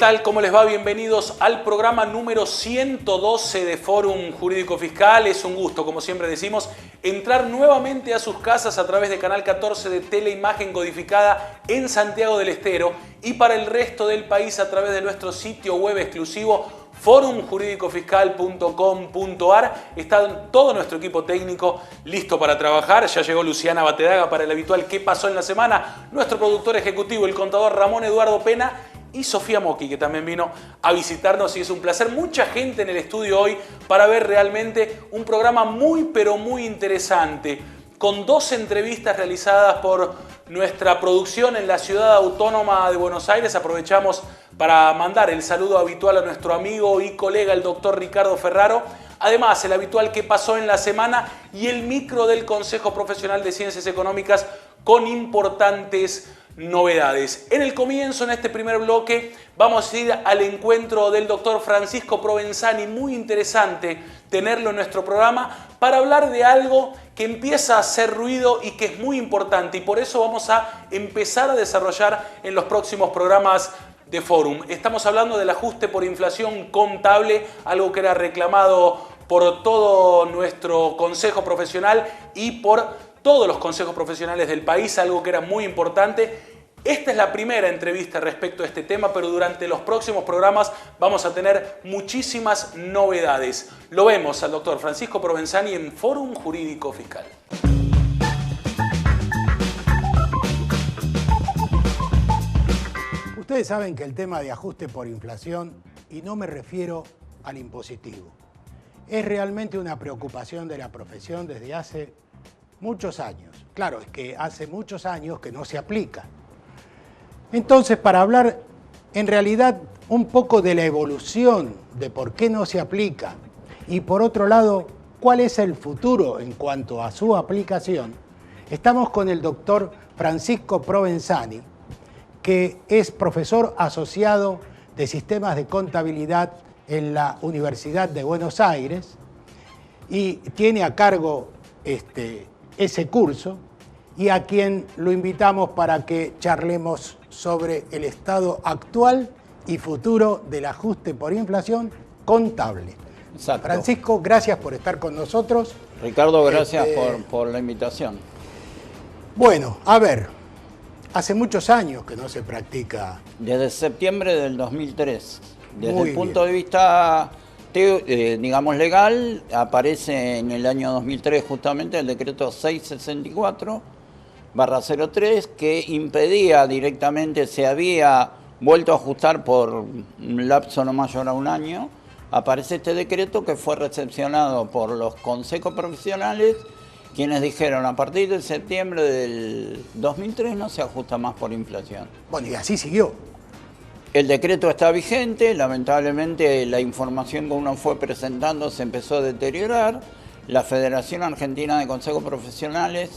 tal? ¿Cómo les va? Bienvenidos al programa número 112 de Fórum Jurídico Fiscal. Es un gusto, como siempre decimos, entrar nuevamente a sus casas a través de Canal 14 de Teleimagen codificada en Santiago del Estero y para el resto del país a través de nuestro sitio web exclusivo forumjuridicofiscal.com.ar. Está todo nuestro equipo técnico listo para trabajar. Ya llegó Luciana Batedaga para el habitual ¿Qué pasó en la semana? Nuestro productor ejecutivo, el contador Ramón Eduardo Pena, y Sofía Moki, que también vino a visitarnos y es un placer. Mucha gente en el estudio hoy para ver realmente un programa muy pero muy interesante, con 2 entrevistas realizadas por nuestra producción en la Ciudad Autónoma de Buenos Aires. Aprovechamos para mandar el saludo habitual a nuestro amigo y colega, el doctor Ricardo Ferraro. Además, el habitual ¿Qué pasó en la semana? Y el micro del Consejo Profesional de Ciencias Económicas con importantes novedades. En el comienzo, en este primer bloque, vamos a ir al encuentro del doctor Francisco Provenzani. Muy interesante tenerlo en nuestro programa para hablar de algo que empieza a hacer ruido y que es muy importante, y por eso vamos a empezar a desarrollar en los próximos programas de Fórum. Estamos hablando del ajuste por inflación contable, algo que era reclamado por todo nuestro consejo profesional y por todos los consejos profesionales del país, algo que era muy importante. Esta es la primera entrevista respecto a este tema, pero durante los próximos programas vamos a tener muchísimas novedades. Lo vemos al doctor Francisco Provenzani en Fórum Jurídico Fiscal. Ustedes saben que el tema de ajuste por inflación, y no me refiero al impositivo, es realmente una preocupación de la profesión desde hace muchos años. Claro, es que hace muchos años que no se aplica. Entonces, para hablar en realidad un poco de la evolución de por qué no se aplica y por otro lado, cuál es el futuro en cuanto a su aplicación, estamos con el doctor Francisco Provenzani, que es profesor asociado de Sistemas de Contabilidad en la Universidad de Buenos Aires y tiene a cargo ese curso, y a quien lo invitamos para que charlemos sobre el estado actual y futuro del ajuste por inflación contable. Exacto. Francisco, gracias por estar con nosotros. Ricardo, gracias por la invitación. Bueno, a ver, hace muchos años que no se practica. Desde septiembre del 2003. Desde Muy el punto bien. de vista, digamos, legal, aparece en el año 2003 justamente el decreto 664/03 que impedía directamente, se había vuelto a ajustar por un lapso no mayor a un año. Aparece este decreto que fue recepcionado por los consejos profesionales, quienes dijeron a partir de septiembre del 2003 no se ajusta más por inflación. Bueno, y así siguió. El decreto está vigente, lamentablemente la información que uno fue presentando se empezó a deteriorar. La Federación Argentina de Consejos Profesionales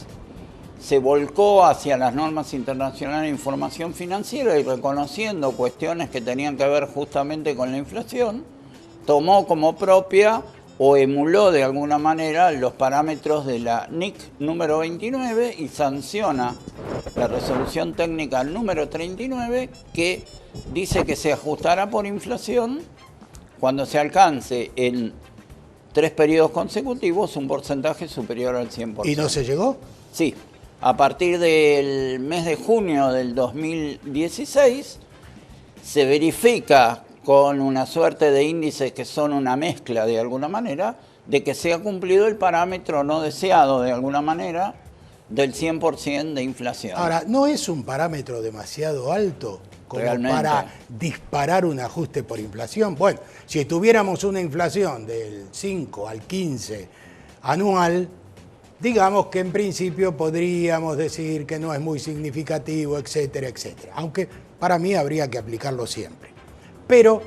se volcó hacia las normas internacionales de información financiera y, reconociendo cuestiones que tenían que ver justamente con la inflación, tomó como propia o emuló de alguna manera los parámetros de la NIC número 29 y sanciona la resolución técnica número 39, que dice que se ajustará por inflación cuando se alcance en 3 periodos consecutivos un porcentaje superior al 100%. ¿Y no se llegó? Sí. A partir del mes de junio del 2016 se verifica con una suerte de índices que son una mezcla de alguna manera, de que se ha cumplido el parámetro no deseado de alguna manera del 100% de inflación. Ahora, ¿no es un parámetro demasiado alto como Realmente. para disparar un ajuste por inflación? Bueno, si tuviéramos una inflación del 5 al 15 anual, digamos que en principio podríamos decir que no es muy significativo, etcétera, etcétera. Aunque para mí habría que aplicarlo siempre. Pero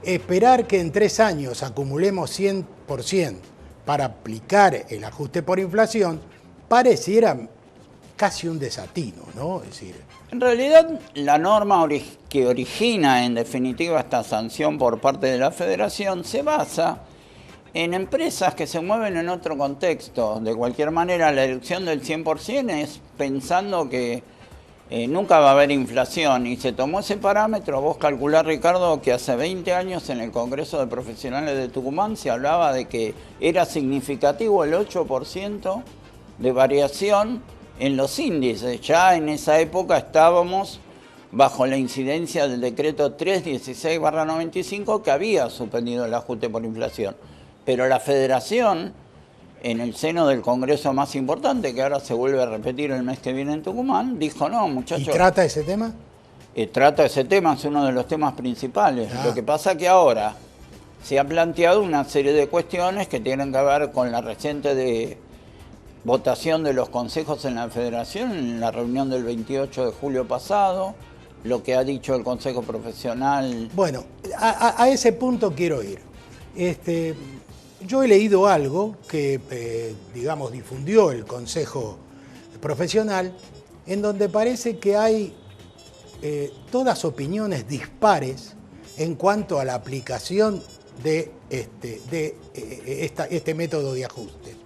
esperar que en 3 años acumulemos 100% para aplicar el ajuste por inflación pareciera casi un desatino, ¿no? Es decir, en realidad, la norma que origina en definitiva esta sanción por parte de la Federación se basa en empresas que se mueven en otro contexto. De cualquier manera, la deducción del 100% es pensando que nunca va a haber inflación, y se tomó ese parámetro. Vos calculás, Ricardo, que hace 20 años en el Congreso de Profesionales de Tucumán se hablaba de que era significativo el 8% de variación en los índices. Ya en esa época estábamos bajo la incidencia del decreto 316/95 que había suspendido el ajuste por inflación. Pero la Federación, en el seno del congreso más importante, que ahora se vuelve a repetir el mes que viene en Tucumán, dijo no, muchachos. ¿Y trata ese tema? Trata ese tema, es uno de los temas principales. Lo que pasa es que ahora se ha planteado una serie de cuestiones que tienen que ver con la reciente votación de los consejos en la Federación, en la reunión del 28 de julio pasado, lo que ha dicho el Consejo Profesional. Bueno, a ese punto quiero ir. Yo he leído algo que, digamos, difundió el Consejo Profesional, en donde parece que hay todas opiniones dispares en cuanto a la aplicación de este método de ajuste.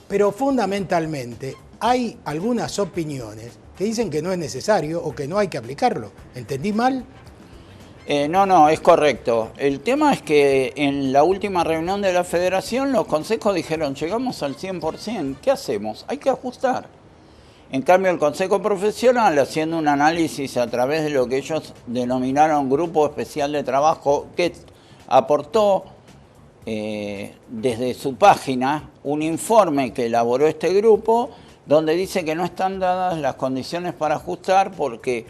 Pero fundamentalmente hay algunas opiniones que dicen que no es necesario o que no hay que aplicarlo. ¿Entendí mal? No, es correcto. El tema es que en la última reunión de la Federación los consejos dijeron, llegamos al 100%, ¿qué hacemos? Hay que ajustar. En cambio, el Consejo Profesional, haciendo un análisis a través de lo que ellos denominaron Grupo Especial de Trabajo, que aportó desde su página un informe que elaboró este grupo, donde dice que no están dadas las condiciones para ajustar porque,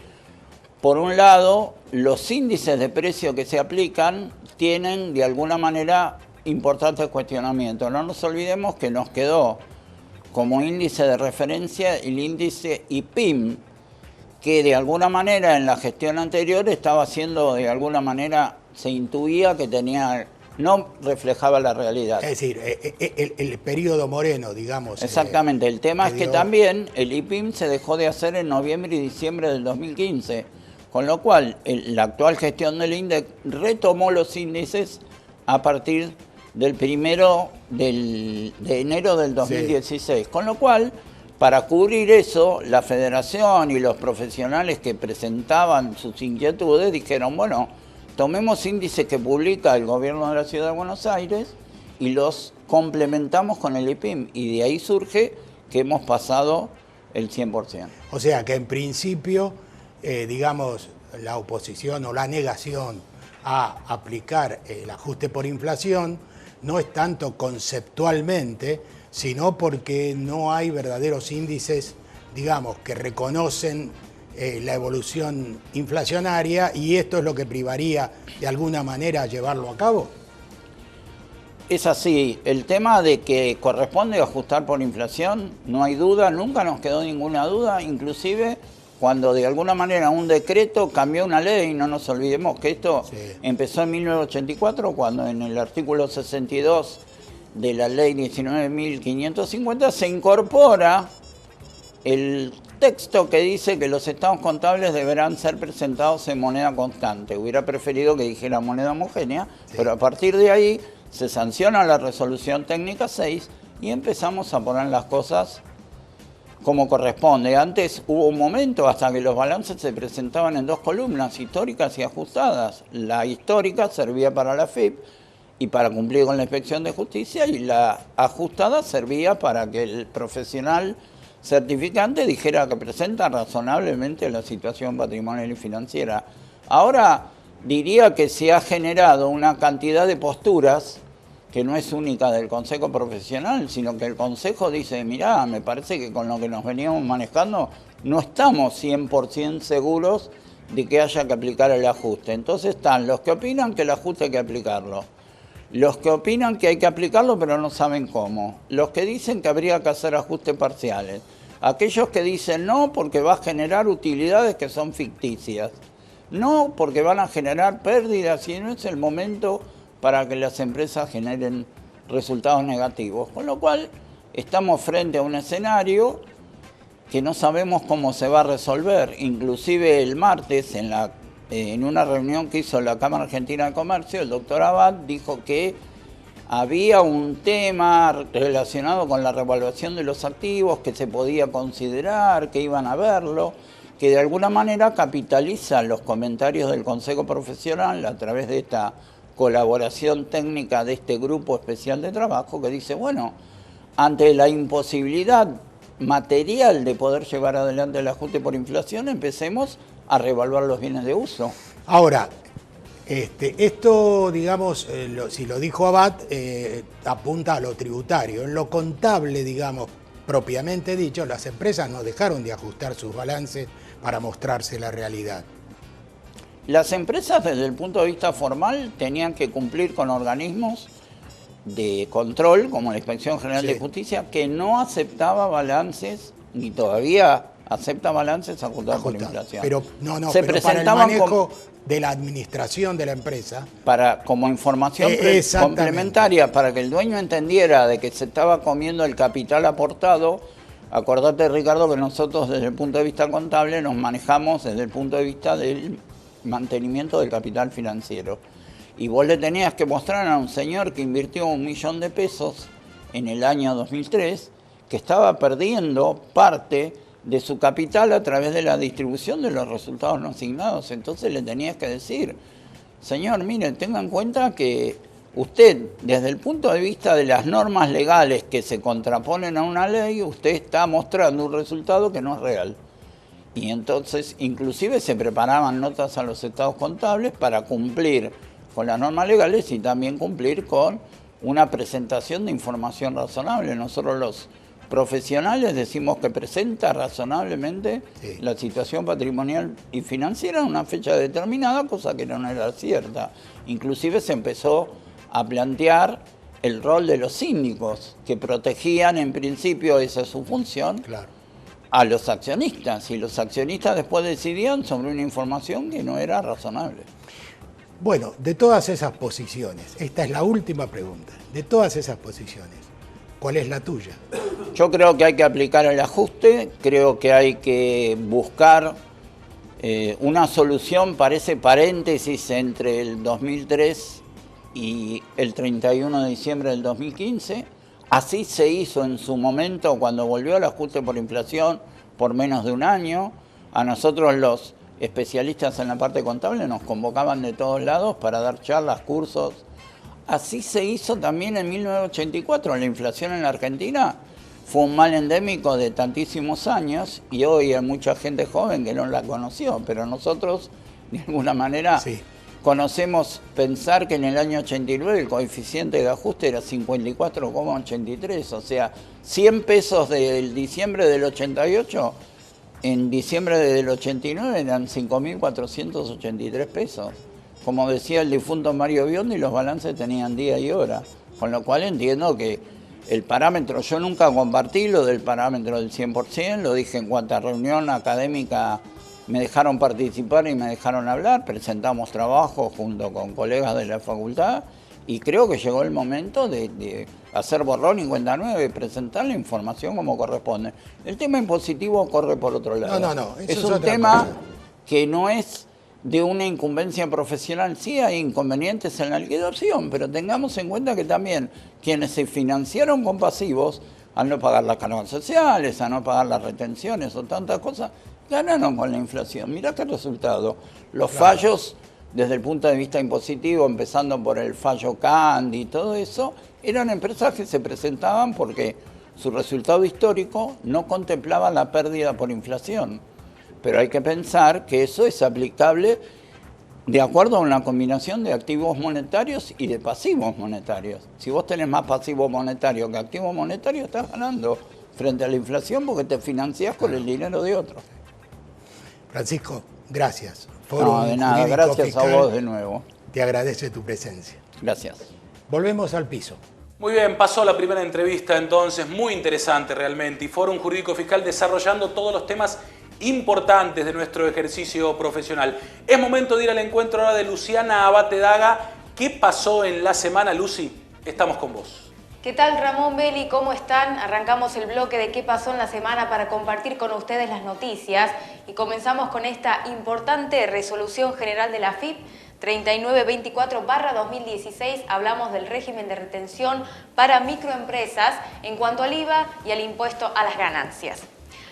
por un lado, los índices de precio que se aplican tienen, de alguna manera, importantes cuestionamientos. No nos olvidemos que nos quedó como índice de referencia el índice IPIM, que de alguna manera en la gestión anterior estaba haciendo, de alguna manera, se intuía que no reflejaba la realidad. Es decir, el periodo Moreno, digamos. Exactamente. El tema es que también el IPIM se dejó de hacer en noviembre y diciembre del 2015, con lo cual la actual gestión del INDEC retomó los índices a partir del 1 de enero del 2016. Sí. Con lo cual, para cubrir eso, la Federación y los profesionales que presentaban sus inquietudes dijeron, bueno, tomemos índices que publica el gobierno de la Ciudad de Buenos Aires y los complementamos con el IPIM. Y de ahí surge que hemos pasado el 100%. O sea que en principio, digamos, la oposición o la negación a aplicar el ajuste por inflación no es tanto conceptualmente, sino porque no hay verdaderos índices, digamos, que reconocen la evolución inflacionaria, y esto es lo que privaría de alguna manera llevarlo a cabo. Es así. El tema de que corresponde ajustar por inflación, no hay duda, nunca nos quedó ninguna duda, inclusive cuando de alguna manera un decreto cambió una ley. No nos olvidemos que esto empezó en 1984, cuando en el artículo 62 de la ley 19.550 se incorpora el texto que dice que los estados contables deberán ser presentados en moneda constante. Hubiera preferido que dijera moneda homogénea, pero a partir de ahí se sanciona la resolución técnica 6 y empezamos a poner las cosas como corresponde. Antes hubo un momento hasta que los balances se presentaban en dos columnas, históricas y ajustadas. La histórica servía para la FIP y para cumplir con la inspección de justicia, y la ajustada servía para que el profesional certificante dijera que presenta razonablemente la situación patrimonial y financiera. Ahora diría que se ha generado una cantidad de posturas que no es única del Consejo Profesional, sino que el Consejo dice, mirá, me parece que con lo que nos veníamos manejando no estamos 100% seguros de que haya que aplicar el ajuste. Entonces están los que opinan que el ajuste hay que aplicarlo, los que opinan que hay que aplicarlo pero no saben cómo, los que dicen que habría que hacer ajustes parciales, aquellos que dicen no porque va a generar utilidades que son ficticias, no porque van a generar pérdidas y no es el momento para que las empresas generen resultados negativos. Con lo cual, estamos frente a un escenario que no sabemos cómo se va a resolver. Inclusive el martes, en una reunión que hizo la Cámara Argentina de Comercio, el doctor Abad dijo que había un tema relacionado con la revaluación de los activos que se podía considerar, que iban a verlo, que de alguna manera capitaliza los comentarios del Consejo Profesional a través de esta colaboración técnica de este grupo especial de trabajo que dice, bueno, ante la imposibilidad material de poder llevar adelante el ajuste por inflación, empecemos a revaluar los bienes de uso. Ahora, esto, digamos, si lo dijo Abad, apunta a lo tributario. En lo contable, digamos, propiamente dicho, las empresas no dejaron de ajustar sus balances para mostrarse la realidad. Las empresas, desde el punto de vista formal, tenían que cumplir con organismos de control, como la Inspección General de Justicia, que no aceptaba balances, ni todavía acepta balances ajustados por inflación. Pero se pero presentaban para el manejo de la administración de la empresa. Como información complementaria, para que el dueño entendiera de que se estaba comiendo el capital aportado. Acordate, Ricardo, que nosotros desde el punto de vista contable nos manejamos desde el punto de vista del mantenimiento del capital financiero. Y vos le tenías que mostrar a un señor que invirtió 1 millón de pesos en el año 2003, que estaba perdiendo parte de su capital a través de la distribución de los resultados no asignados. Entonces le tenías que decir, señor, mire, tenga en cuenta que usted, desde el punto de vista de las normas legales que se contraponen a una ley, usted está mostrando un resultado que no es real. Y entonces, inclusive se preparaban notas a los estados contables para cumplir con las normas legales y también cumplir con una presentación de información razonable. Nosotros los profesionales decimos que presenta razonablemente la situación patrimonial y financiera en una fecha determinada, cosa que no era cierta. Inclusive se empezó a plantear el rol de los síndicos, que protegían en principio, esa es su función, a los accionistas. Y los accionistas después decidían sobre una información que no era razonable. Bueno, de todas esas posiciones, esta es la última pregunta, de todas esas posiciones, ¿cuál es la tuya? Yo creo que hay que aplicar el ajuste, creo que hay que buscar una solución, parece paréntesis, entre el 2003 y el 31 de diciembre del 2015. Así se hizo en su momento cuando volvió el ajuste por inflación por menos de un año. A nosotros los especialistas en la parte contable nos convocaban de todos lados para dar charlas, cursos. Así se hizo también en 1984. La inflación en la Argentina fue un mal endémico de tantísimos años y hoy hay mucha gente joven que no la conoció, pero nosotros de alguna manera conocemos pensar que en el año 89 el coeficiente de ajuste era 54,83, o sea, 100 pesos del diciembre del 88, en diciembre del 89 eran 5.483 pesos. Como decía el difunto Mario Biondi, los balances tenían día y hora, con lo cual entiendo que el parámetro, yo nunca compartí lo del parámetro del 100%, lo dije en cuanta reunión académica me dejaron participar y me dejaron hablar, presentamos trabajo junto con colegas de la facultad y creo que llegó el momento de hacer borrón y cuenta nueva y presentar la información como corresponde. El tema impositivo corre por otro lado. No, es un tema que no es de una incumbencia profesional. Sí hay inconvenientes en la liquidación, pero tengamos en cuenta que también quienes se financiaron con pasivos, al no pagar las cargas sociales, a no pagar las retenciones o tantas cosas, ganaron con la inflación. Mirá qué resultado. Los fallos, desde el punto de vista impositivo, empezando por el fallo Candy y todo eso, eran empresas que se presentaban porque su resultado histórico no contemplaba la pérdida por inflación. Pero hay que pensar que eso es aplicable de acuerdo a una combinación de activos monetarios y de pasivos monetarios. Si vos tenés más pasivo monetario que activo monetario, estás ganando frente a la inflación porque te financiás con el dinero de otros. Francisco, gracias. No, de nada, gracias a vos de nuevo. Te agradece tu presencia. Gracias. Volvemos al piso. Muy bien, pasó la primera entrevista entonces, muy interesante realmente, y Fórum Jurídico Fiscal desarrollando todos los temas importantes de nuestro ejercicio profesional. Es momento de ir al encuentro ahora de Luciana Abatedaga. ¿Qué pasó en la semana, Lucy? Estamos con vos. ¿Qué tal, Ramón, Beli? ¿Cómo están? Arrancamos el bloque de qué pasó en la semana para compartir con ustedes las noticias y comenzamos con esta importante resolución general de la AFIP 3924/2016. Hablamos del régimen de retención para microempresas en cuanto al IVA y al impuesto a las ganancias.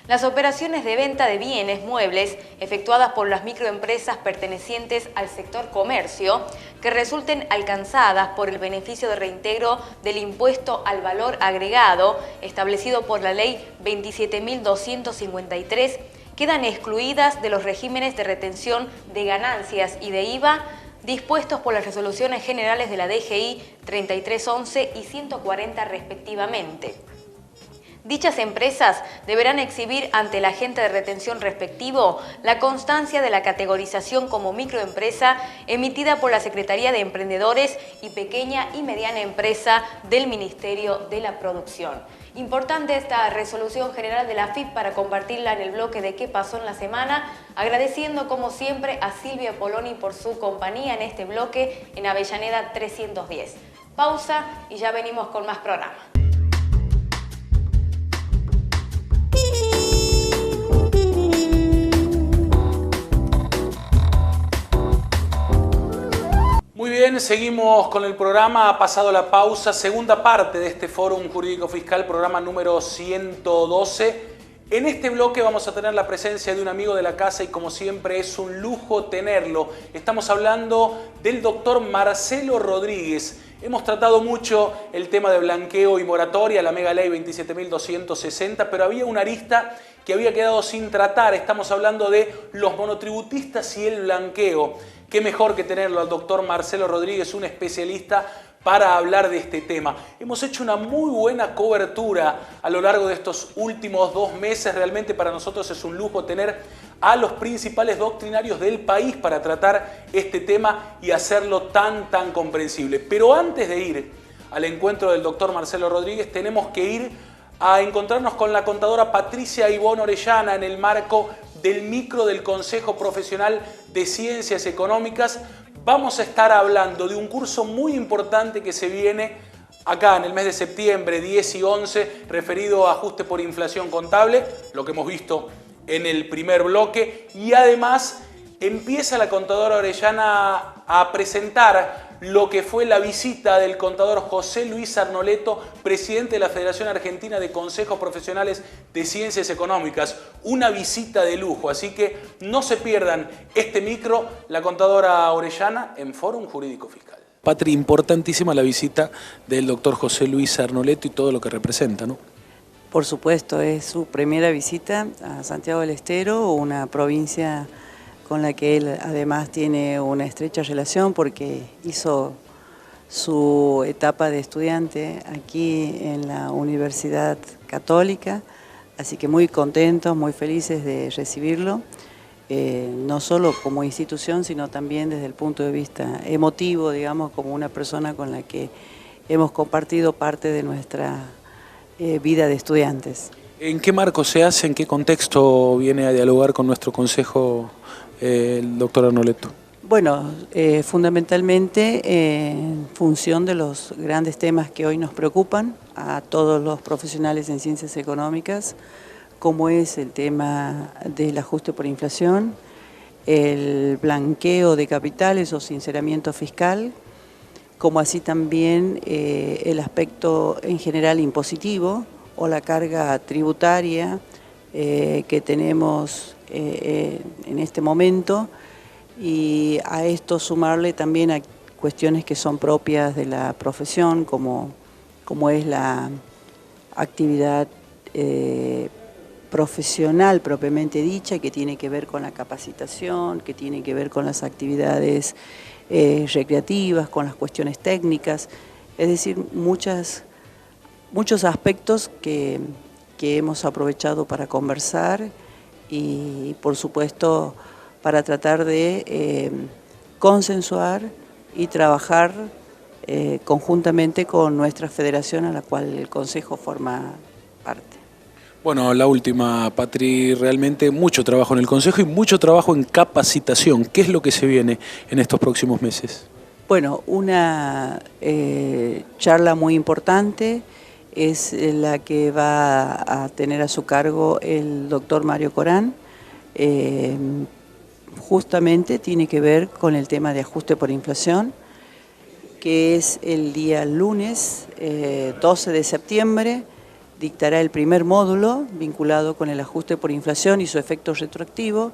Las operaciones de venta de bienes muebles efectuadas por las microempresas pertenecientes al sector comercio que resulten alcanzadas por el beneficio de reintegro del impuesto al valor agregado establecido por la Ley 27.253 quedan excluidas de los regímenes de retención de ganancias y de IVA dispuestos por las resoluciones generales de la DGI 3311 y 140 respectivamente. Dichas empresas deberán exhibir ante el agente de retención respectivo la constancia de la categorización como microempresa emitida por la Secretaría de Emprendedores y Pequeña y Mediana Empresa del Ministerio de la Producción. Importante esta resolución general de la AFIP para compartirla en el bloque de qué pasó en la semana, agradeciendo como siempre a Silvia Poloni por su compañía en este bloque en Avellaneda 310. Pausa y ya venimos con más programa. Muy bien, seguimos con el programa. Ha pasado la pausa, segunda parte de este Fórum Jurídico Fiscal, programa número 112. En este bloque vamos a tener la presencia de un amigo de la casa y como siempre es un lujo tenerlo. Estamos hablando del doctor Marcelo Rodríguez. Hemos tratado mucho el tema de blanqueo y moratoria, la mega ley 27.260, pero había una arista que había quedado sin tratar. Estamos hablando de los monotributistas y el blanqueo. Qué mejor que tenerlo al doctor Marcelo Rodríguez, un especialista para hablar de este tema. Hemos hecho una muy buena cobertura a lo largo de estos últimos 2 meses. Realmente para nosotros es un lujo tener a los principales doctrinarios del país para tratar este tema y hacerlo tan comprensible. Pero antes de ir al encuentro del doctor Marcelo Rodríguez, tenemos que ir a encontrarnos con la contadora Patricia Ivonne Orellana en el marco del micro del Consejo Profesional de Ciencias Económicas. Vamos a estar hablando de un curso muy importante que se viene acá en el mes de septiembre, 10 y 11, referido a ajuste por inflación contable, lo que hemos visto en el primer bloque, y además empieza la contadora Orellana a presentar lo que fue la visita del contador José Luis Arnoletto, presidente de la Federación Argentina de Consejos Profesionales de Ciencias Económicas. Una visita de lujo, así que no se pierdan este micro, la contadora Orellana en Fórum Jurídico Fiscal. Patri, importantísima la visita del doctor José Luis Arnoletto y todo lo que representa, ¿no? Por supuesto, es su primera visita a Santiago del Estero, una provincia con la que él además tiene una estrecha relación porque hizo su etapa de estudiante aquí en la Universidad Católica, así que muy contentos, muy felices de recibirlo, no solo como institución, sino también desde el punto de vista emotivo, digamos, como una persona con la que hemos compartido parte de nuestra vida de estudiantes. ¿En qué marco se hace, en qué contexto viene a dialogar con nuestro consejo el doctor Arnoletto? Bueno, fundamentalmente en función de los grandes temas que hoy nos preocupan a todos los profesionales en ciencias económicas, como es el tema del ajuste por inflación, el blanqueo de capitales o sinceramiento fiscal, como así también el aspecto en general impositivo o la carga tributaria que tenemos en este momento, y a esto sumarle también a cuestiones que son propias de la profesión, como es la actividad profesional propiamente dicha, que tiene que ver con la capacitación, que tiene que ver con las actividades recreativas, con las cuestiones técnicas, es decir, muchos aspectos que hemos aprovechado para conversar y por supuesto para tratar de consensuar y trabajar conjuntamente con nuestra federación a la cual el Consejo forma parte. Bueno, la última, Patri, realmente mucho trabajo en el Consejo y mucho trabajo en capacitación. ¿Qué es lo que se viene en estos próximos meses? Bueno, una charla muy importante es la que va a tener a su cargo el doctor Mario Corán. Justamente tiene que ver con el tema de ajuste por inflación, que es el día lunes 12 de septiembre dictará el primer módulo vinculado con el ajuste por inflación y su efecto retroactivo,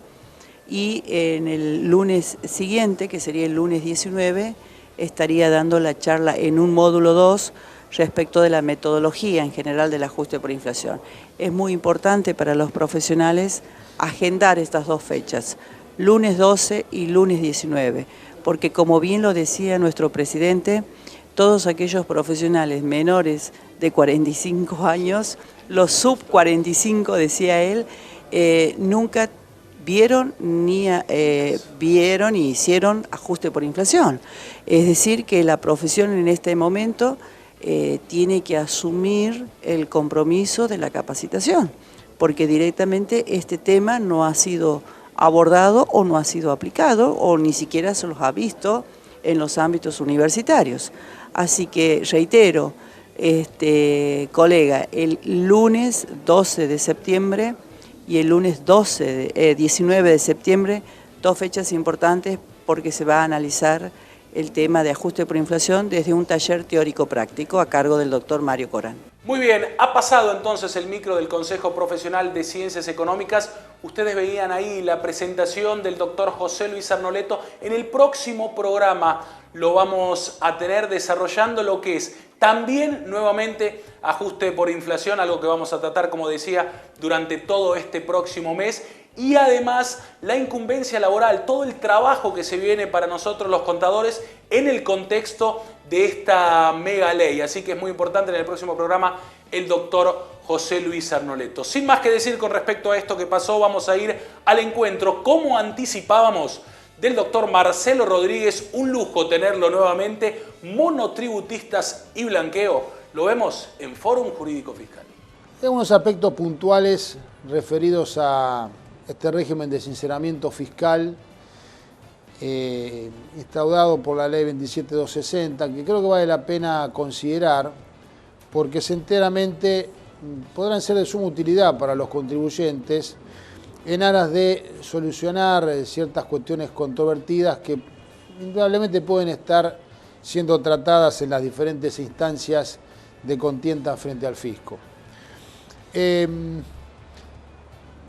y en el lunes siguiente, que sería el lunes 19, estaría dando la charla en un módulo 2 respecto de la metodología en general del ajuste por inflación. Es muy importante para los profesionales agendar estas dos fechas, lunes 12 y lunes 19, porque como bien lo decía nuestro presidente, todos aquellos profesionales menores de 45 años, los sub 45, decía él, nunca vieron ni hicieron ajuste por inflación. Es decir, que la profesión en este momento tiene que asumir el compromiso de la capacitación, porque directamente este tema no ha sido abordado o no ha sido aplicado o ni siquiera se los ha visto en los ámbitos universitarios. Así que reitero, colega, el lunes 12 de septiembre y el lunes 19 de septiembre, dos fechas importantes porque se va a analizar el tema de ajuste por inflación desde un taller teórico-práctico a cargo del doctor Mario Corán. Muy bien, ha pasado entonces el micro del Consejo Profesional de Ciencias Económicas. Ustedes veían ahí la presentación del doctor José Luis Arnoletto. En el próximo programa lo vamos a tener desarrollando lo que es también nuevamente ajuste por inflación, algo que vamos a tratar, como decía, durante todo este próximo mes. Y además la incumbencia laboral, todo el trabajo que se viene para nosotros los contadores en el contexto de esta mega ley. Así que es muy importante en el próximo programa el doctor José Luis Arnoletto. Sin más que decir con respecto a esto que pasó, vamos a ir al encuentro, como anticipábamos, del doctor Marcelo Rodríguez. Un lujo tenerlo nuevamente, monotributistas y blanqueo. Lo vemos en Fórum Jurídico Fiscal. Hay unos aspectos puntuales referidos a este régimen de sinceramiento fiscal instaurado por la ley 27260, que creo que vale la pena considerar porque enteramente podrán ser de suma utilidad para los contribuyentes en aras de solucionar ciertas cuestiones controvertidas que indudablemente pueden estar siendo tratadas en las diferentes instancias de contienda frente al fisco.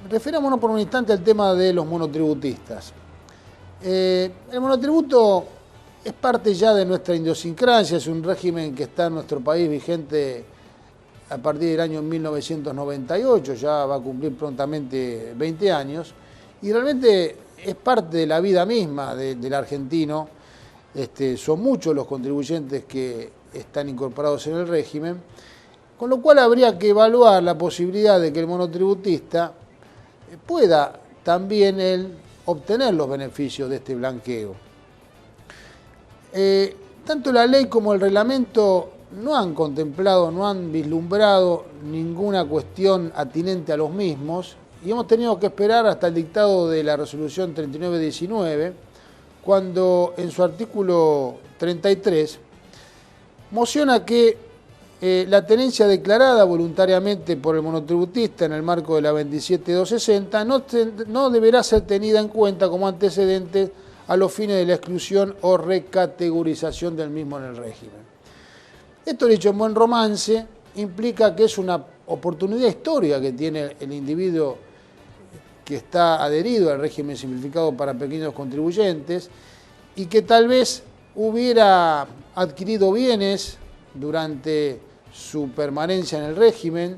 Referámonos por un instante al tema de los monotributistas. El monotributo es parte ya de nuestra idiosincrasia, es un régimen que está en nuestro país vigente a partir del año 1998, ya va a cumplir prontamente 20 años, y realmente es parte de la vida misma del argentino. Son muchos los contribuyentes que están incorporados en el régimen, con lo cual habría que evaluar la posibilidad de que el monotributista pueda también él obtener los beneficios de este blanqueo. Tanto la ley como el reglamento no han contemplado, no han vislumbrado ninguna cuestión atinente a los mismos y hemos tenido que esperar hasta el dictado de la resolución 3919, cuando en su artículo 33 mociona que la tenencia declarada voluntariamente por el monotributista en el marco de la 27260 no deberá ser tenida en cuenta como antecedente a los fines de la exclusión o recategorización del mismo en el régimen. Esto, dicho en buen romance, implica que es una oportunidad histórica que tiene el individuo que está adherido al régimen simplificado para pequeños contribuyentes y que tal vez hubiera adquirido bienes durante su permanencia en el régimen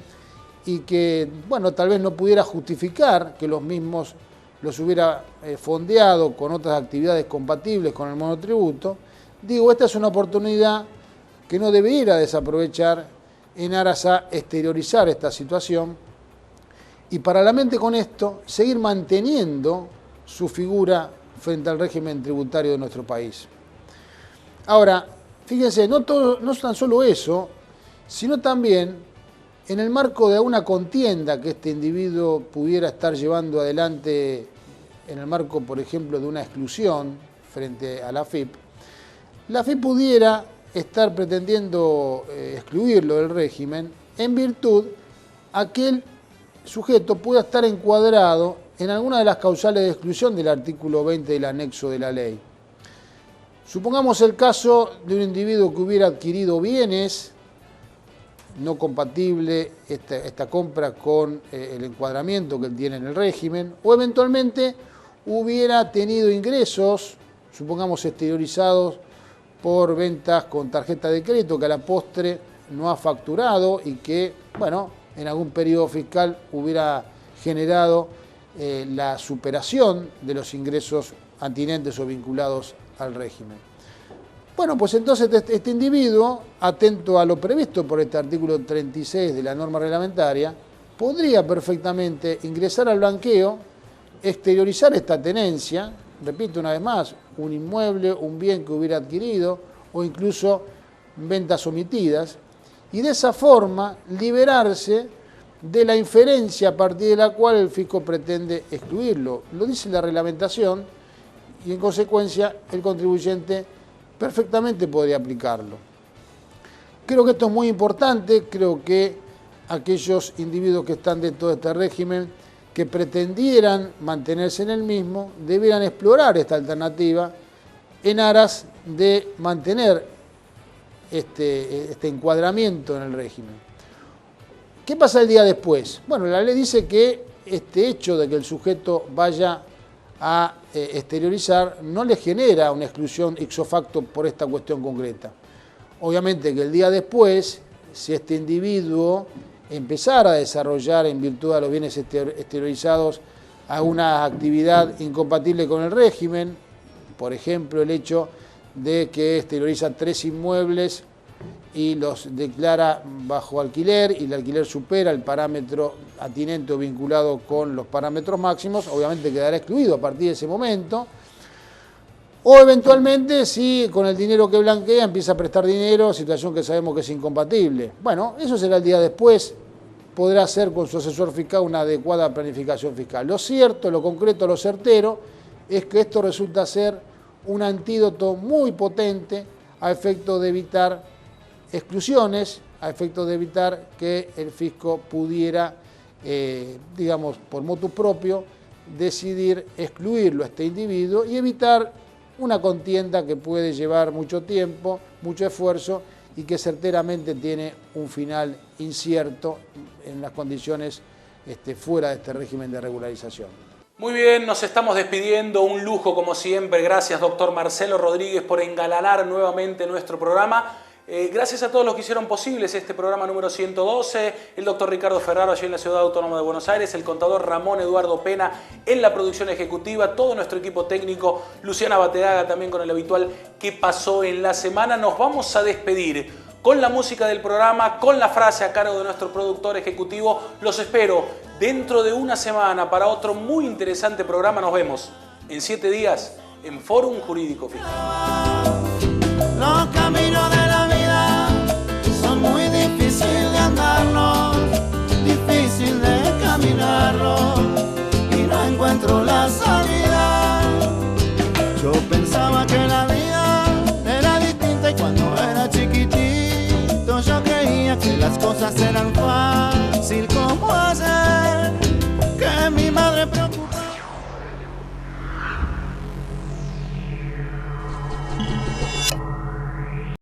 y que, bueno, tal vez no pudiera justificar que los mismos los hubiera fondeado con otras actividades compatibles con el monotributo. Digo, esta es una oportunidad que no debería desaprovechar en aras a exteriorizar esta situación y paralelamente con esto seguir manteniendo su figura frente al régimen tributario de nuestro país. Ahora, fíjense, no tan solo eso, sino también en el marco de una contienda que este individuo pudiera estar llevando adelante en el marco, por ejemplo, de una exclusión frente a la AFIP pudiera estar pretendiendo excluirlo del régimen en virtud a que el sujeto pueda estar encuadrado en alguna de las causales de exclusión del artículo 20 del anexo de la ley. Supongamos el caso de un individuo que hubiera adquirido bienes no compatible esta compra con el encuadramiento que él tiene en el régimen, o eventualmente hubiera tenido ingresos, supongamos exteriorizados por ventas con tarjeta de crédito que a la postre no ha facturado y que, bueno, en algún periodo fiscal hubiera generado la superación de los ingresos atinentes o vinculados al régimen. Bueno, pues entonces este individuo, atento a lo previsto por este artículo 36 de la norma reglamentaria, podría perfectamente ingresar al blanqueo, exteriorizar esta tenencia, repito una vez más, un inmueble, un bien que hubiera adquirido o incluso ventas omitidas, y de esa forma liberarse de la inferencia a partir de la cual el fisco pretende excluirlo. Lo dice la reglamentación y en consecuencia el contribuyente perfectamente podría aplicarlo. Creo que esto es muy importante, creo que aquellos individuos que están dentro de este régimen que pretendieran mantenerse en el mismo debieran explorar esta alternativa en aras de mantener este encuadramiento en el régimen. ¿Qué pasa el día después? Bueno, la ley dice que este hecho de que el sujeto vaya a exteriorizar no le genera una exclusión ipso facto por esta cuestión concreta. Obviamente que el día después, si este individuo empezara a desarrollar en virtud de los bienes exteriorizados alguna actividad incompatible con el régimen, por ejemplo el hecho de que exterioriza 3 inmuebles y los declara bajo alquiler y el alquiler supera el parámetro atinente o vinculado con los parámetros máximos, obviamente quedará excluido a partir de ese momento. O eventualmente si con el dinero que blanquea empieza a prestar dinero, situación que sabemos que es incompatible. Bueno, eso será el día después, podrá hacer con su asesor fiscal una adecuada planificación fiscal. Lo cierto, lo concreto, lo certero es que esto resulta ser un antídoto muy potente a efecto de evitar exclusiones, a efecto de evitar que el fisco pudiera, digamos, por motu propio, decidir excluirlo a este individuo y evitar una contienda que puede llevar mucho tiempo, mucho esfuerzo y que certeramente tiene un final incierto en las condiciones fuera de este régimen de regularización. Muy bien, nos estamos despidiendo, un lujo como siempre. Gracias, doctor Marcelo Rodríguez, por engalanar nuevamente nuestro programa. Gracias a todos los que hicieron posibles este programa número 112, el doctor Ricardo Ferraro allí en la Ciudad Autónoma de Buenos Aires, el contador Ramón Eduardo Pena en la producción ejecutiva, todo nuestro equipo técnico, Luciana Batedaga también con el habitual ¿Qué pasó en la semana? Nos vamos a despedir con la música del programa, con la frase a cargo de nuestro productor ejecutivo. Los espero dentro de una semana para otro muy interesante programa. Nos vemos en 7 días en Fórum Jurídico Fiscal. Los caminos de la vida son muy difíciles de andarlos, difícil de caminarlos y no encuentro la salida. Yo pensaba que la vida era distinta y cuando era chiquitito yo creía que las cosas eran fácil como hacer que mi madre preocupa.